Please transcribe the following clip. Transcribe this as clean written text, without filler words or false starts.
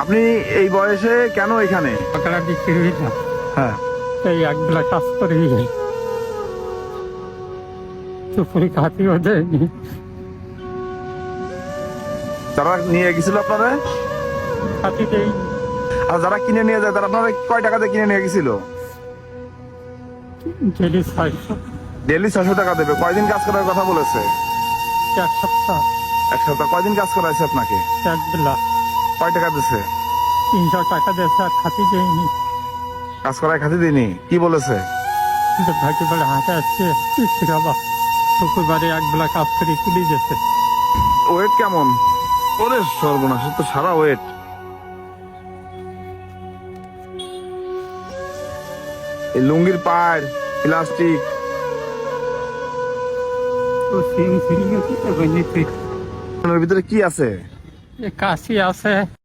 আপনি এই বয়সে কেন এখানে? সকালে বিক্রি হই না, হ্যাঁ, এই একবেলা কাজ করে দুপুরে খাতিও দেয়নি। যারা নিয়ে গেছিল আপনারা, খাতি দেয়নি। আর যারা কিনে নিয়ে যায় তারা আপনারা কয় টাকাতে কিনে নিয়ে গেছিল? ডেলি 600, ডেলি 600 টাকা দেবে। কয়দিন কাজ করার কথা বলেছে? 1 সপ্তাহ, এক সপ্তাহ। কয়দিন কাজ করাইছে আপনাকে? একবেলা কয় টাকা দিছে? 300 টাকা দিয়েছে, আর খাতি দেয়নি। কাজ করায় খাতে দিনি, কি বলেছে? ভাইকে বলে হাঁটে আসছে, বাবা শুক্রবারে একবেলা কাজ করে তুলে যেতে। ওয়েট কেমন? ওরে সর্বনাশ, তো সারা ওয়েট। এই লুঙ্গির পাড়, প্লাস্টিক। তো সিং সিং এর ভিতরে কি আছে? কাশি আছে।